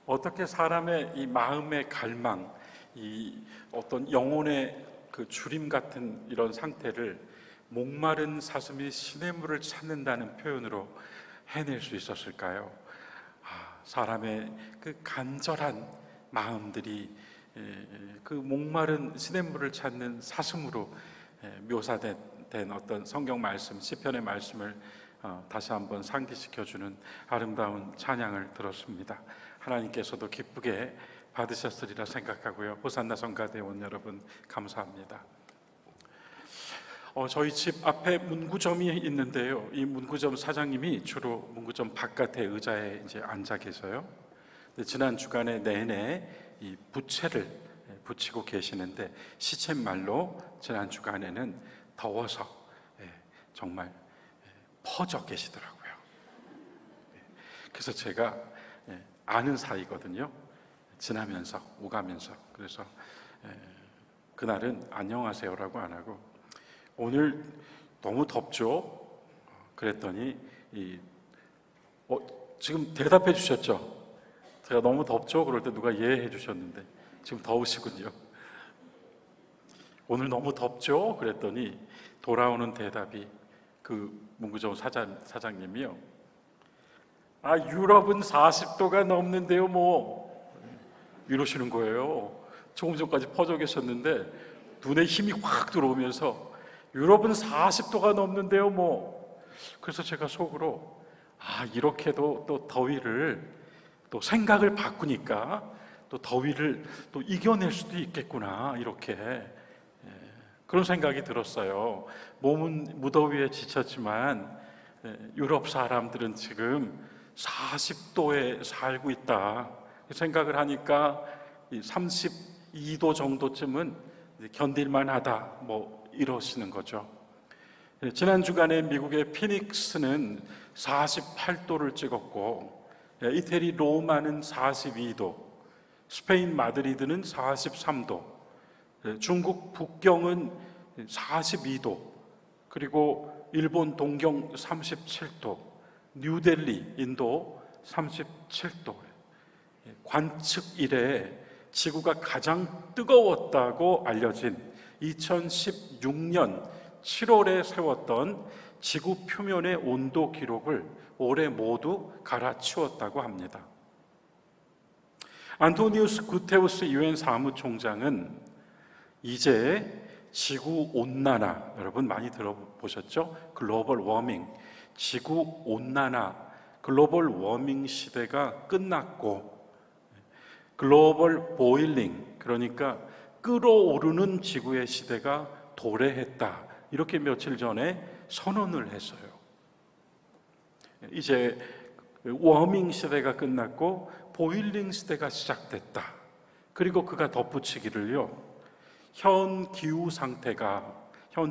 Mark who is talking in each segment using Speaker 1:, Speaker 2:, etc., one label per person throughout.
Speaker 1: 어떻게 사람의 이 마음의 갈망, 이 어떤 영혼의 그 주림 같은 이런 상태를 목마른 사슴이 시냇물을 찾는다는 표현으로 해낼 수 있었을까요? 사람의 그 간절한 마음들이 그 목마른 시냇물을 찾는 사슴으로 묘사된 어떤 성경 말씀, 시편의 말씀을 다시 한번 상기시켜주는 아름다운 찬양을 들었습니다. 하나님께서도 기쁘게 받으셨으리라 생각하고요. 호산나 성가대 온 여러분 감사합니다. 저희 집 앞에 문구점이 있는데요. 이 문구점 사장님이 주로 문구점 바깥에 의자에 이제 앉아 계셔요. 지난 주간에 내내 이 부채를 붙이고 계시는데 시쳇말로 지난 주간에는 더워서 정말 퍼져 계시더라고요. 그래서 제가 아는 사이거든요. 지나면서 오가면서. 그래서 그날은 안녕하세요라고 안 하고 오늘 너무 덥죠? 그랬더니 지금 대답해 주셨죠? 제가 너무 덥죠? 그럴 때 누가 예 해주셨는데 지금 더우시군요. 오늘 너무 덥죠? 그랬더니 돌아오는 대답이 그 문구점 사장님이요. 유럽은 40도가 넘는데요 뭐 이러시는 거예요. 조금 전까지 퍼져 계셨는데 눈에 힘이 확 들어오면서 유럽은 40도가 넘는데요 뭐. 그래서 제가 속으로 이렇게도 또 더위를 또 생각을 바꾸니까 또 더위를 또 이겨낼 수도 있겠구나 이렇게 그런 생각이 들었어요. 몸은 무더위에 지쳤지만 유럽 사람들은 지금 40도에 살고 있다 생각을 하니까 32도 정도쯤은 견딜만 하다 뭐 이러시는 거죠. 지난 주간에 미국의 피닉스는 48도를 찍었고 이태리 로마는 42도, 스페인 마드리드는 43도, 중국 북경은 42도, 그리고 일본 동경 37도, 뉴델리 인도 37도. 관측 이래 지구가 가장 뜨거웠다고 알려진 2016년 7월에 세웠던 지구 표면의 온도 기록을 올해 모두 갈아치웠다고 합니다. 안토니우스 구테우스 유엔 사무총장은 이제 지구 온난화, 여러분 많이 들어보셨죠? 글로벌 워밍, 지구 온난화, 글로벌 워밍 시대가 끝났고 글로벌 보일링, 그러니까 끓어오르는 지구의 시대가 도래했다. 이렇게 며칠 전에 선언을 했어요. 이제 워밍 시대가 끝났고 보일링 시대가 시작됐다. 그리고 그가 덧붙이기를요. 현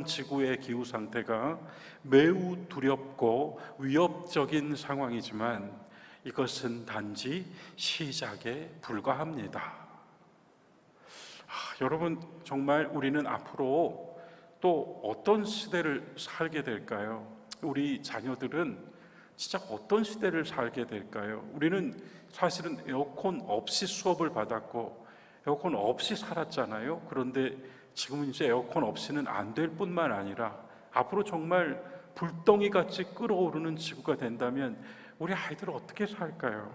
Speaker 1: 지구의 기후 상태가 매우 두렵고 위협적인 상황이지만 이것은 단지 시작에 불과합니다. 여러분, 정말 우리는 앞으로 또 어떤 시대를 살게 될까요? 우리 자녀들은 진짜 어떤 시대를 살게 될까요? 우리는 사실은 에어컨 없이 수업을 받았고 에어컨 없이 살았잖아요. 그런데 지금은 이제 에어컨 없이는 안 될 뿐만 아니라 앞으로 정말 불덩이같이 끓어오르는 지구가 된다면 우리 아이들은 어떻게 살까요?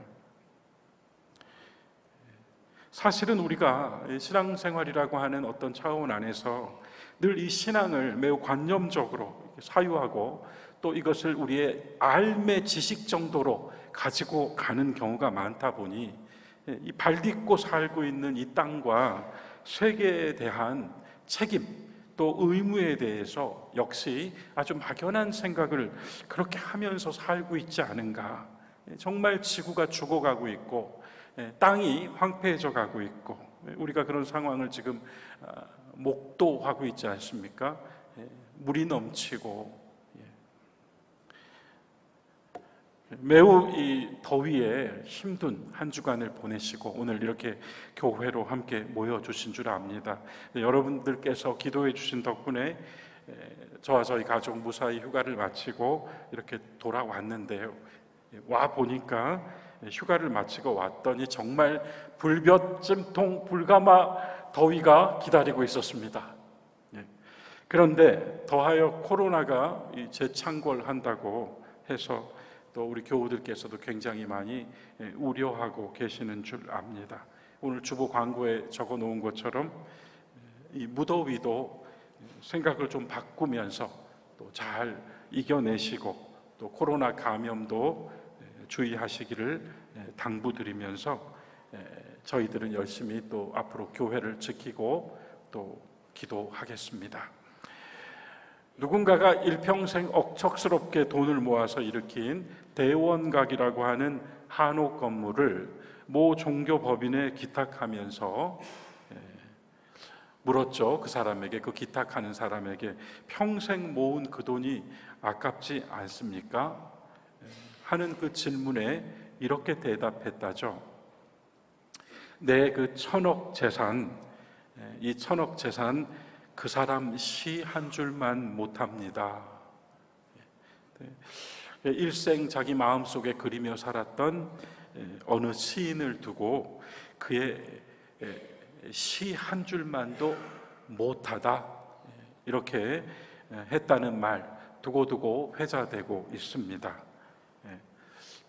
Speaker 1: 사실은 우리가 신앙생활이라고 하는 어떤 차원 안에서 늘 이 신앙을 매우 관념적으로 사유하고 또 이것을 우리의 알매 지식 정도로 가지고 가는 경우가 많다 보니 이 발딛고 살고 있는 이 땅과 세계에 대한 책임 또 의무에 대해서 역시 아주 막연한 생각을 그렇게 하면서 살고 있지 않은가. 정말 지구가 죽어가고 있고 땅이 황폐해져 가고 있고 우리가 그런 상황을 지금 목도하고 있지 않습니까? 물이 넘치고 매우 이 더위에 힘든 한 주간을 보내시고 오늘 이렇게 교회로 함께 모여주신 줄 압니다. 여러분들께서 기도해 주신 덕분에 저와 저희 가족 무사히 휴가를 마치고 이렇게 돌아왔는데요. 와 보니까 휴가를 마치고 왔더니 정말 불볕찜통 불가마 더위가 기다리고 있었습니다. 그런데 더하여 코로나가 재창궐한다고 해서 또 우리 교우들께서도 굉장히 많이 우려하고 계시는 줄 압니다. 오늘 주보 광고에 적어 놓은 것처럼 이 무더위도 생각을 좀 바꾸면서 또 잘 이겨내시고 또 코로나 감염도 주의하시기를 당부드리면서 저희들은 열심히 또 앞으로 교회를 지키고 또 기도하겠습니다. 누군가가 일평생 억척스럽게 돈을 모아서 일으킨 대원각이라고 하는 한옥 건물을 모 종교법인에 기탁하면서 물었죠. 그 사람에게, 그 기탁하는 사람에게 평생 모은 그 돈이 아깝지 않습니까? 하는 그 질문에 이렇게 대답했다죠. 내 그 1,000억 재산, 이 1,000억 재산 그 사람 시 한 줄만 못합니다. 일생 자기 마음속에 그리며 살았던 어느 시인을 두고 그의 시 한 줄만도 못하다, 이렇게 했다는 말 두고두고 회자되고 있습니다.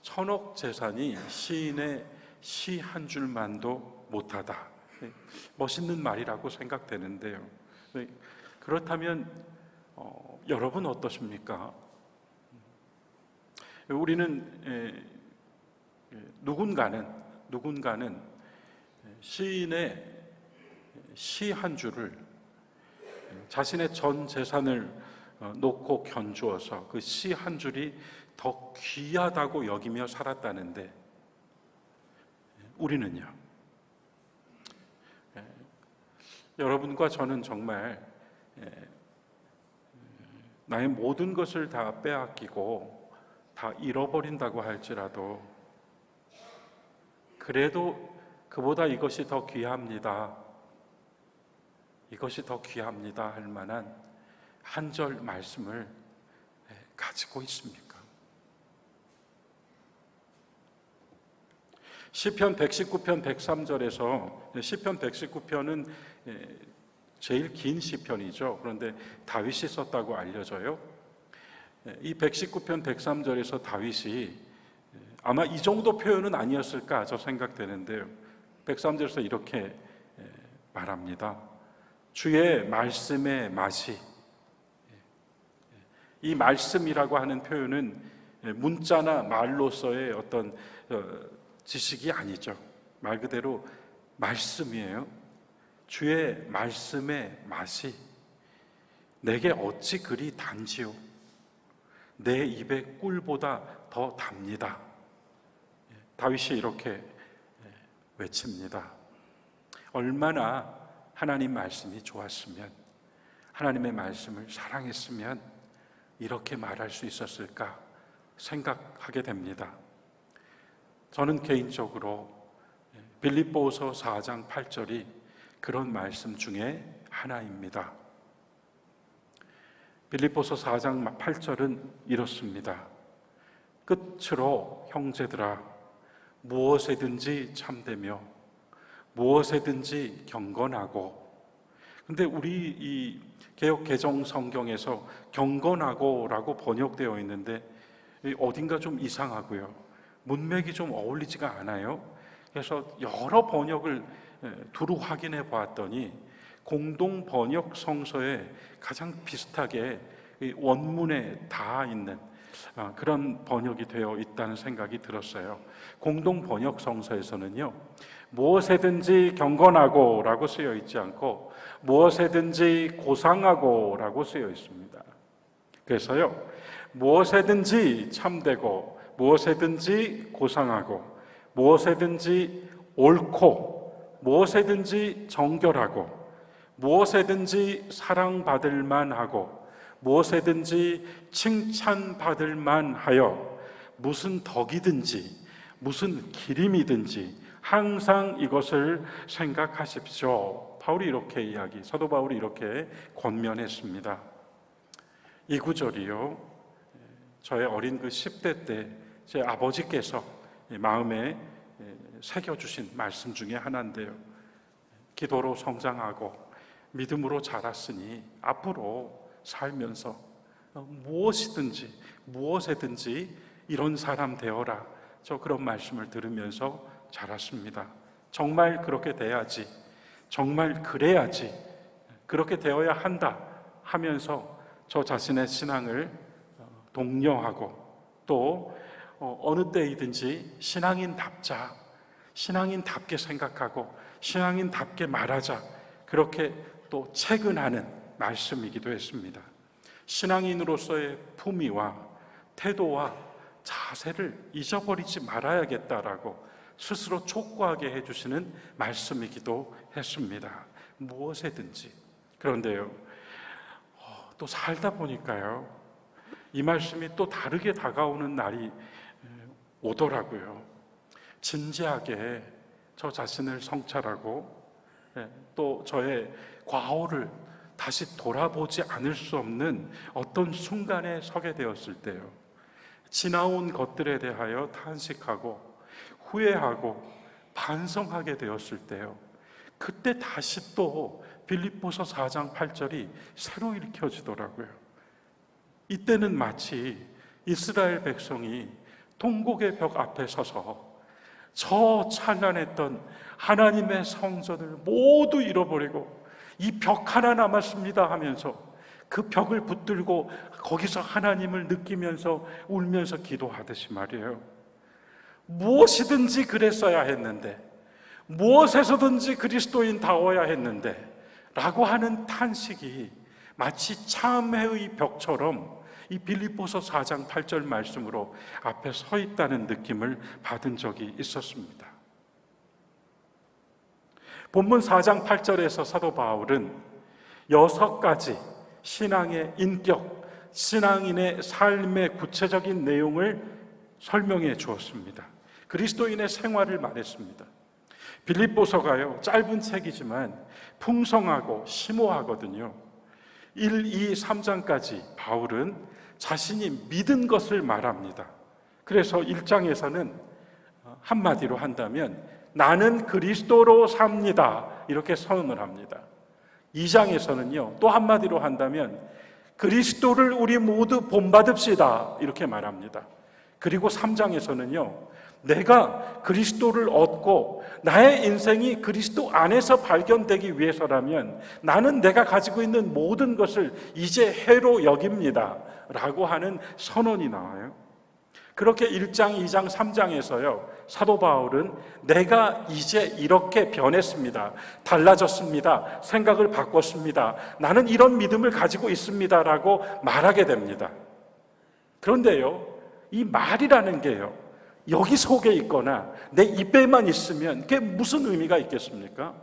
Speaker 1: 1,000억 재산이 시인의 시 한 줄만도 못하다, 멋있는 말이라고 생각되는데요. 그렇다면 여러분 어떠십니까? 우리는 누군가는 시인의 시 한 줄을 자신의 전 재산을 놓고 견주어서 그 시 한 줄이 더 귀하다고 여기며 살았다는데 우리는요? 여러분과 저는 정말 나의 모든 것을 다 빼앗기고 다 잃어버린다고 할지라도 그래도 그보다 이것이 더 귀합니다, 이것이 더 귀합니다 할 만한 한 절 말씀을 가지고 있습니까? 시편 119편 103절에서, 시편 119편은 제일 긴 시편이죠. 그런데 다윗이 썼다고 알려져요. 이 119편 103절에서 다윗이 아마 이 정도 표현은 아니었을까 저 생각되는데요. 103절에서 이렇게 말합니다. 주의 말씀의 맛이, 이 말씀이라고 하는 표현은 문자나 말로서의 어떤 지식이 아니죠. 말 그대로 말씀이에요. 주의 말씀의 맛이 내게 어찌 그리 단지요, 내 입의 꿀보다 더 답니다. 다윗이 이렇게 외칩니다. 얼마나 하나님 말씀이 좋았으면, 하나님의 말씀을 사랑했으면 이렇게 말할 수 있었을까 생각하게 됩니다. 저는 개인적으로 빌립보서 4장 8절이 그런 말씀 중에 하나입니다. 빌립보서 4장 8절은 이렇습니다. 끝으로 형제들아, 무엇에든지 참되며 무엇에든지 경건하고. 근데 우리 이 개역 개정 성경에서 경건하고라고 번역되어 있는데 어딘가 좀 이상하고요. 문맥이 좀 어울리지가 않아요. 그래서 여러 번역을 두루 확인해 보았더니 공동 번역 성서에 가장 비슷하게 원문에 닿아 있는 그런 번역이 되어 있다는 생각이 들었어요. 공동 번역 성서에서는요, 무엇에든지 경건하고 라고 쓰여 있지 않고 무엇에든지 고상하고 라고 쓰여 있습니다. 그래서요, 무엇에든지 참되고 무엇에든지 고상하고 무엇에든지 옳고 무엇에든지 정결하고 무엇에든지 사랑받을 만하고 무엇에든지 칭찬받을 만하여 무슨 덕이든지 무슨 기림이든지 항상 이것을 생각하십시오. 바울이 이렇게 사도 바울이 이렇게 권면했습니다. 이 구절이요, 저의 어린 그 10대 때 제 아버지께서 마음에 새겨주신 말씀 중에 하나인데요. 기도로 성장하고 믿음으로 자랐으니 앞으로 살면서 무엇에든지 이런 사람 되어라. 저 그런 말씀을 들으면서 자랐습니다. 정말 그렇게 돼야지, 정말 그래야지, 그렇게 되어야 한다 하면서 저 자신의 신앙을 독려하고 또 어느 때이든지 신앙인답자, 신앙인답게 생각하고 신앙인답게 말하자, 그렇게 또 체근하는 말씀이기도 했습니다. 신앙인으로서의 품위와 태도와 자세를 잊어버리지 말아야겠다라고 스스로 촉구하게 해주시는 말씀이기도 했습니다. 무엇에든지. 그런데요, 또 살다 보니까요, 이 말씀이 또 다르게 다가오는 날이 오더라고요. 진지하게 저 자신을 성찰하고 또 저의 과오를 다시 돌아보지 않을 수 없는 어떤 순간에 서게 되었을 때요, 지나온 것들에 대하여 탄식하고 후회하고 반성하게 되었을 때요, 그때 다시 또 빌립보서 4장 8절이 새로 읽혀지더라고요. 이때는 마치 이스라엘 백성이 통곡의 벽 앞에 서서 저 찬란했던 하나님의 성전을 모두 잃어버리고 이 벽 하나 남았습니다 하면서 그 벽을 붙들고 거기서 하나님을 느끼면서 울면서 기도하듯이 말이에요. 무엇이든지 그랬어야 했는데, 무엇에서든지 그리스도인다워야 했는데 라고 하는 탄식이 마치 참회의 벽처럼 이 빌립보서 4장 8절 말씀으로 앞에 서 있다는 느낌을 받은 적이 있었습니다. 본문 4장 8절에서 사도 바울은 6가지 신앙의 인격, 신앙인의 삶의 구체적인 내용을 설명해 주었습니다. 그리스도인의 생활을 말했습니다. 빌립보서가요, 짧은 책이지만 풍성하고 심오하거든요. 1, 2, 3장까지 바울은 자신이 믿은 것을 말합니다. 그래서 1장에서는 한마디로 한다면 나는 그리스도로 삽니다, 이렇게 선언을 합니다. 2장에서는요, 또 한마디로 한다면 그리스도를 우리 모두 본받읍시다, 이렇게 말합니다. 그리고 3장에서는요, 내가 그리스도를 얻고 나의 인생이 그리스도 안에서 발견되기 위해서라면 나는 내가 가지고 있는 모든 것을 이제 해로 여깁니다 라고 하는 선언이 나와요. 그렇게 1장, 2장, 3장에서요, 사도 바울은 내가 이제 이렇게 변했습니다, 달라졌습니다, 생각을 바꿨습니다, 나는 이런 믿음을 가지고 있습니다 라고 말하게 됩니다. 그런데요, 이 말이라는 게요, 여기 속에 있거나 내 입에만 있으면 그게 무슨 의미가 있겠습니까?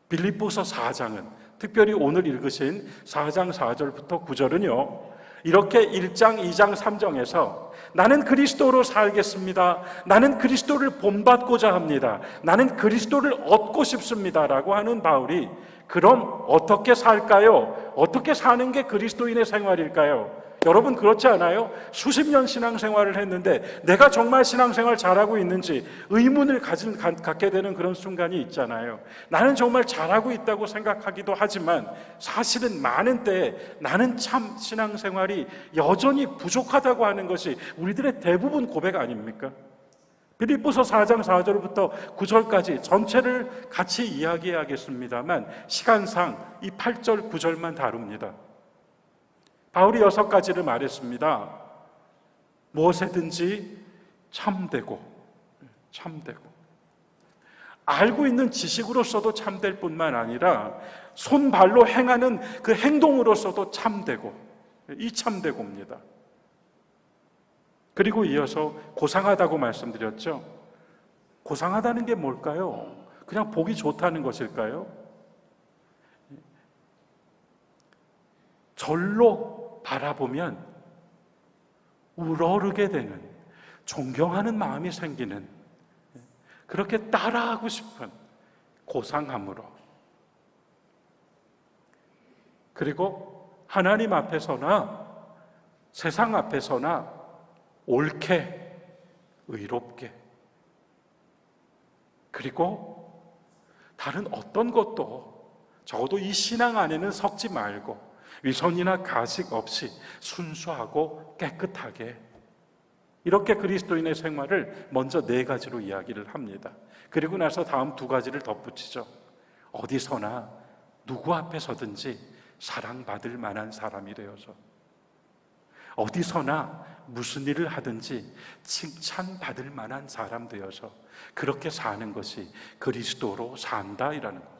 Speaker 1: 빌립보서 4장은, 특별히 오늘 읽으신 4장 4절부터 9절은요, 이렇게 1장, 2장, 3장에서 나는 그리스도로 살겠습니다, 나는 그리스도를 본받고자 합니다, 나는 그리스도를 얻고 싶습니다 라고 하는 바울이, 그럼 어떻게 살까요? 어떻게 사는 게 그리스도인의 생활일까요? 여러분 그렇지 않아요? 수십 년 신앙생활을 했는데 내가 정말 신앙생활 잘하고 있는지 의문을 갖게 되는 그런 순간이 있잖아요. 나는 정말 잘하고 있다고 생각하기도 하지만 사실은 많은 때에 나는 참 신앙생활이 여전히 부족하다고 하는 것이 우리들의 대부분 고백 아닙니까? 빌립보서 4장 4절부터 9절까지 전체를 같이 이야기하겠습니다만 시간상 이 8절 9절만 다룹니다. 바울이 6가지를 말했습니다. 무엇에든지 참되고 알고 있는 지식으로서도 참될 뿐만 아니라 손발로 행하는 그 행동으로서도 참되고, 이 참되고입니다. 그리고 이어서 고상하다고 말씀드렸죠. 고상하다는 게 뭘까요? 그냥 보기 좋다는 것일까요? 절로 바라보면 우러르게 되는, 존경하는 마음이 생기는, 그렇게 따라하고 싶은 고상함으로, 그리고 하나님 앞에서나 세상 앞에서나 옳게, 의롭게, 그리고 다른 어떤 것도 적어도 이 신앙 안에는 섞지 말고 위선이나 가식 없이 순수하고 깨끗하게, 이렇게 그리스도인의 생활을 먼저 4가지로 이야기를 합니다. 그리고 나서 다음 2가지를 덧붙이죠. 어디서나 누구 앞에서든지 사랑받을 만한 사람이 되어서, 어디서나 무슨 일을 하든지 칭찬받을 만한 사람 되어서 그렇게 사는 것이 그리스도로 산다이라는 것.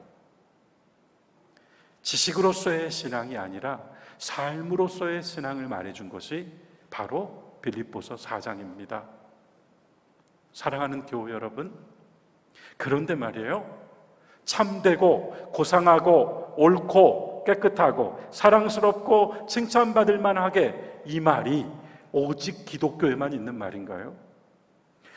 Speaker 1: 지식으로서의 신앙이 아니라 삶으로서의 신앙을 말해준 것이 바로 빌립보서 4장입니다. 사랑하는 교우 여러분, 그런데 말이에요, 참되고 고상하고 옳고 깨끗하고 사랑스럽고 칭찬받을 만하게, 이 말이 오직 기독교에만 있는 말인가요?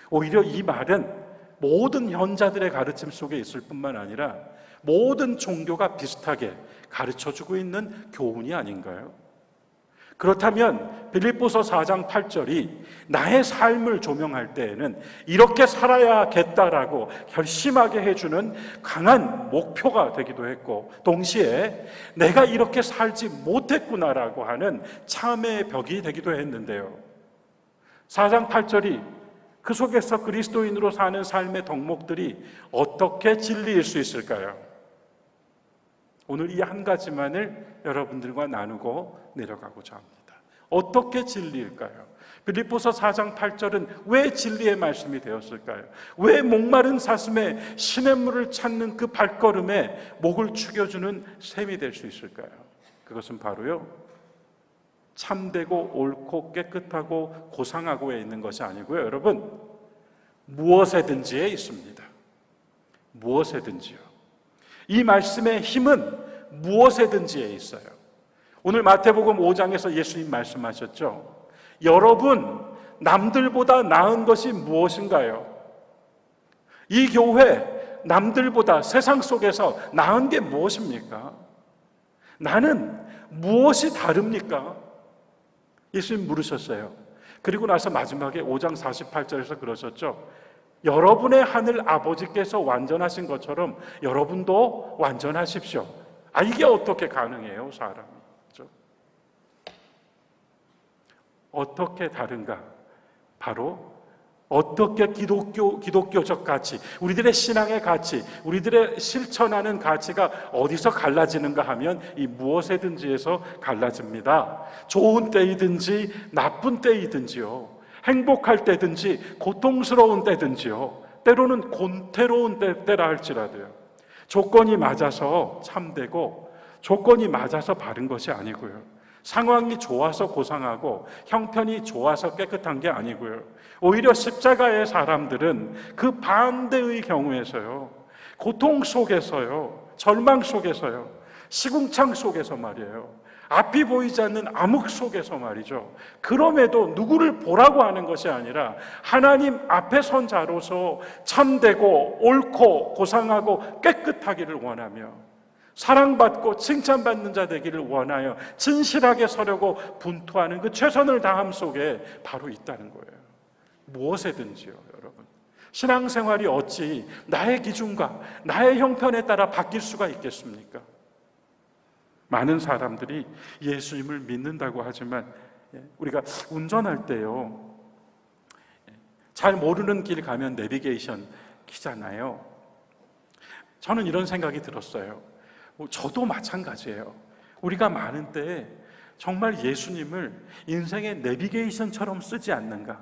Speaker 1: 오히려 이 말은 모든 현자들의 가르침 속에 있을 뿐만 아니라 모든 종교가 비슷하게 가르쳐주고 있는 교훈이 아닌가요? 그렇다면 빌립보서 4장 8절이 나의 삶을 조명할 때에는 이렇게 살아야겠다라고 결심하게 해주는 강한 목표가 되기도 했고, 동시에 내가 이렇게 살지 못했구나라고 하는 참회의 벽이 되기도 했는데요. 4장 8절이 그 속에서 그리스도인으로 사는 삶의 덕목들이 어떻게 진리일 수 있을까요? 오늘 이 한 가지만을 여러분들과 나누고 내려가고자 합니다. 어떻게 진리일까요? 빌립보서 4장 8절은 왜 진리의 말씀이 되었을까요? 왜 목마른 사슴에 시냇물을 찾는 그 발걸음에 목을 축여주는 셈이 될 수 있을까요? 그것은 바로요, 참되고 옳고 깨끗하고 고상하고에 있는 것이 아니고요, 여러분, 무엇에든지에 있습니다. 무엇에든지요. 이 말씀의 힘은 무엇에든지에 있어요. 오늘 마태복음 5장에서 예수님 말씀하셨죠. 여러분, 남들보다 나은 것이 무엇인가요? 이 교회, 남들보다 세상 속에서 나은 게 무엇입니까? 나는 무엇이 다릅니까? 예수님 물으셨어요. 그리고 나서 마지막에 5장 48절에서 그러셨죠. 여러분의 하늘 아버지께서 완전하신 것처럼 여러분도 완전하십시오. 이게 어떻게 가능해요, 사람이? 그렇죠? 어떻게 다른가? 바로 어떻게 기독교적 가치, 우리들의 신앙의 가치, 우리들의 실천하는 가치가 어디서 갈라지는가 하면 이 무엇에든지에서 갈라집니다. 좋은 때이든지 나쁜 때이든지요, 행복할 때든지 고통스러운 때든지요, 때로는 곤태로운 때라 할지라도요, 조건이 맞아서 참되고 조건이 맞아서 바른 것이 아니고요, 상황이 좋아서 고상하고 형편이 좋아서 깨끗한 게 아니고요, 오히려 십자가의 사람들은 그 반대의 경우에서요, 고통 속에서요, 절망 속에서요, 시궁창 속에서 말이에요, 앞이 보이지 않는 암흑 속에서 말이죠, 그럼에도 누구를 보라고 하는 것이 아니라 하나님 앞에 선 자로서 참되고 옳고 고상하고 깨끗하기를 원하며 사랑받고 칭찬받는 자 되기를 원하여 진실하게 서려고 분투하는 그 최선을 다함 속에 바로 있다는 거예요. 무엇에든지요, 여러분. 신앙생활이 어찌 나의 기준과 나의 형편에 따라 바뀔 수가 있겠습니까? 많은 사람들이 예수님을 믿는다고 하지만 우리가 운전할 때요, 잘 모르는 길 가면 내비게이션 키잖아요. 저는 이런 생각이 들었어요. 저도 마찬가지예요. 우리가 많은 때에 정말 예수님을 인생의 내비게이션처럼 쓰지 않는가?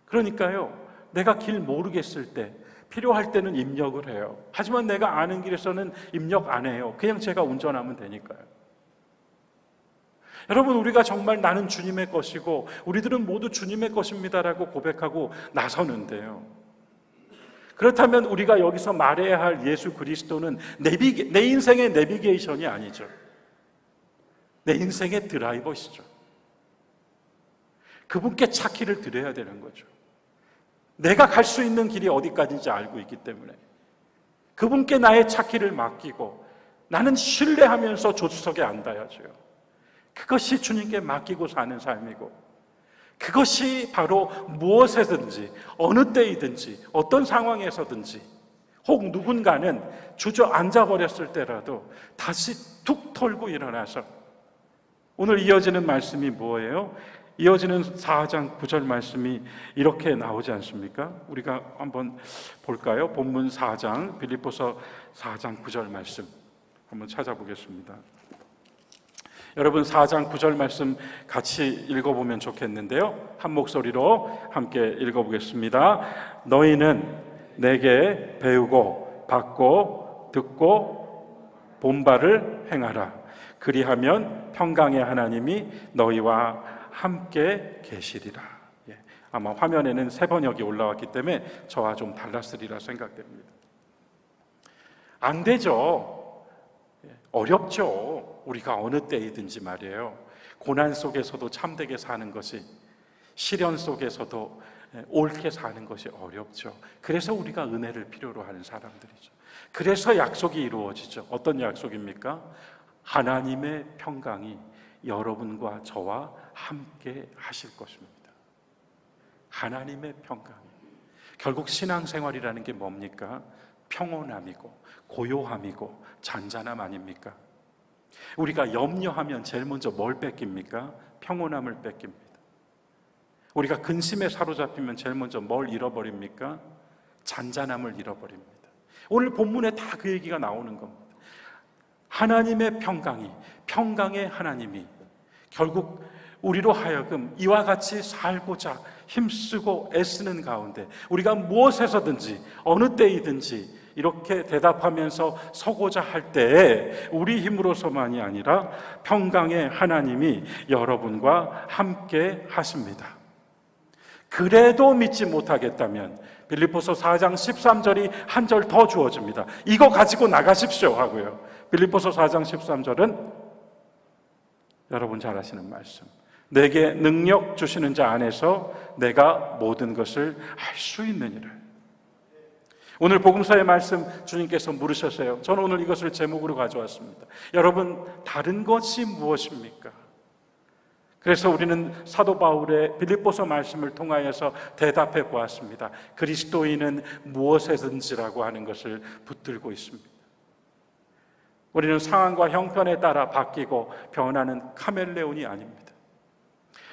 Speaker 1: 그러니까요, 내가 길 모르겠을 때 필요할 때는 입력을 해요. 하지만 내가 아는 길에서는 입력 안 해요. 그냥 제가 운전하면 되니까요. 여러분, 우리가 정말 나는 주님의 것이고 우리들은 모두 주님의 것입니다라고 고백하고 나서는데요, 그렇다면 우리가 여기서 말해야 할 예수 그리스도는 내 인생의 내비게이션이 아니죠. 내 인생의 드라이버시죠. 그분께 차키를 드려야 되는 거죠. 내가 갈 수 있는 길이 어디까지인지 알고 있기 때문에 그분께 나의 차키를 맡기고 나는 신뢰하면서 조수석에 앉아야죠. 그것이 주님께 맡기고 사는 삶이고, 그것이 바로 무엇에든지 어느 때이든지 어떤 상황에서든지 혹 누군가는 주저앉아 버렸을 때라도 다시 툭 털고 일어나서 오늘 이어지는 말씀이 뭐예요? 이어지는 4장 9절 말씀이 이렇게 나오지 않습니까? 우리가 한번 볼까요? 본문 4장 빌립보서 4장 9절 말씀 한번 찾아보겠습니다. 여러분 4장 9절 말씀 같이 읽어보면 좋겠는데요, 한 목소리로 함께 읽어보겠습니다. 너희는 내게 배우고 받고 듣고 본 바를 행하라. 그리하면 평강의 하나님이 너희와 함께 계시리라. 아마 화면에는 세 번역이 올라왔기 때문에 저와 좀 달랐으리라 생각됩니다. 안 되죠. 어렵죠. 우리가 어느 때이든지 말이에요. 고난 속에서도 참되게 사는 것이, 시련 속에서도 옳게 사는 것이 어렵죠. 그래서 우리가 은혜를 필요로 하는 사람들이죠. 그래서 약속이 이루어지죠. 어떤 약속입니까? 하나님의 평강이 여러분과 저와 함께 하실 것입니다. 하나님의 평강이. 결국 신앙생활이라는 게 뭡니까? 평온함이고 고요함이고 잔잔함 아닙니까? 우리가 염려하면 제일 먼저 뭘 뺏깁니까? 평온함을 뺏깁니다. 우리가 근심에 사로잡히면 제일 먼저 뭘 잃어버립니까? 잔잔함을 잃어버립니다. 오늘 본문에 다 그 얘기가 나오는 겁니다. 하나님의 평강이, 평강의 하나님이 결국 우리로 하여금 이와 같이 살고자 힘쓰고 애쓰는 가운데 우리가 무엇에서든지 어느 때이든지 이렇게 대답하면서 서고자 할 때에 우리 힘으로서만이 아니라 평강의 하나님이 여러분과 함께 하십니다. 그래도 믿지 못하겠다면 빌립보서 4장 13절이 한 절 더 주어집니다. 이거 가지고 나가십시오 하고요. 빌립보서 4장 13절은 여러분 잘 아시는 말씀, 내게 능력 주시는 자 안에서 내가 모든 것을 할 수 있느니라. 오늘 복음서의 말씀 주님께서 물으셨어요. 저는 오늘 이것을 제목으로 가져왔습니다. 여러분, 다른 것이 무엇입니까? 그래서 우리는 사도 바울의 빌립보서 말씀을 통하여서 대답해 보았습니다. 그리스도인은 무엇에든지라고 하는 것을 붙들고 있습니다. 우리는 상황과 형편에 따라 바뀌고 변하는 카멜레온이 아닙니다.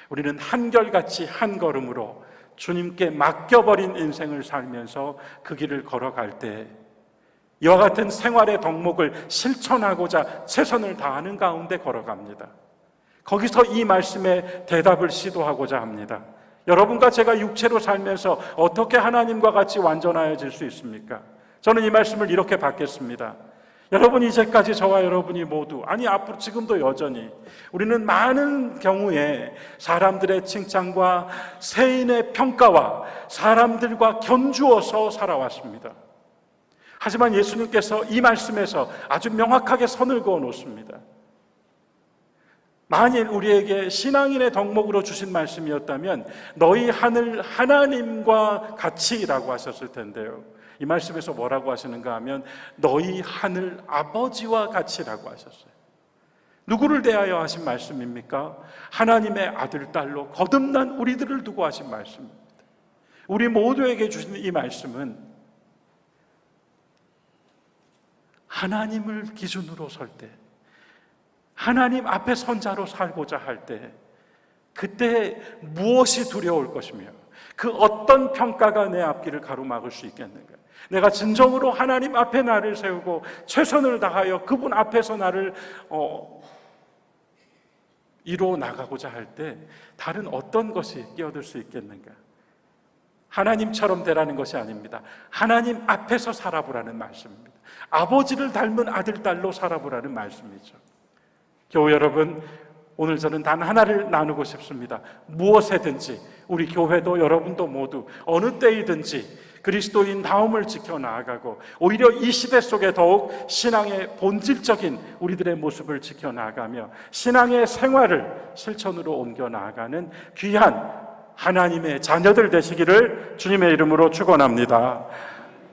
Speaker 1: 우리는 한결같이 한 걸음으로 주님께 맡겨버린 인생을 살면서 그 길을 걸어갈 때 이와 같은 생활의 덕목을 실천하고자 최선을 다하는 가운데 걸어갑니다. 거기서 이 말씀에 대답을 시도하고자 합니다. 여러분과 제가 육체로 살면서 어떻게 하나님과 같이 완전하여질 수 있습니까? 저는 이 말씀을 이렇게 받겠습니다. 여러분, 이제까지 저와 여러분이 모두, 아니 앞으로 지금도 여전히 우리는 많은 경우에 사람들의 칭찬과 세인의 평가와 사람들과 견주어서 살아왔습니다. 하지만 예수님께서 이 말씀에서 아주 명확하게 선을 그어 놓습니다. 만일 우리에게 신앙인의 덕목으로 주신 말씀이었다면 너희 하늘 하나님과 같이라고 하셨을 텐데요, 이 말씀에서 뭐라고 하시는가 하면 너희 하늘 아버지와 같이라고 하셨어요. 누구를 대하여 하신 말씀입니까? 하나님의 아들, 딸로 거듭난 우리들을 두고 하신 말씀입니다. 우리 모두에게 주신 이 말씀은 하나님을 기준으로 설 때, 하나님 앞에 선자로 살고자 할 때, 그때 무엇이 두려울 것이며 그 어떤 평가가 내 앞길을 가로막을 수 있겠는가? 내가 진정으로 하나님 앞에 나를 세우고 최선을 다하여 그분 앞에서 나를 이루어 나가고자 할 때 다른 어떤 것이 끼어들 수 있겠는가? 하나님처럼 되라는 것이 아닙니다. 하나님 앞에서 살아보라는 말씀입니다. 아버지를 닮은 아들, 딸로 살아보라는 말씀이죠. 교회 여러분, 오늘 저는 단 하나를 나누고 싶습니다. 무엇에든지 우리 교회도 여러분도 모두 어느 때이든지 그리스도인 다움을 지켜나가고 오히려 이 시대 속에 더욱 신앙의 본질적인 우리들의 모습을 지켜나가며 신앙의 생활을 실천으로 옮겨나가는 귀한 하나님의 자녀들 되시기를 주님의 이름으로 축원합니다.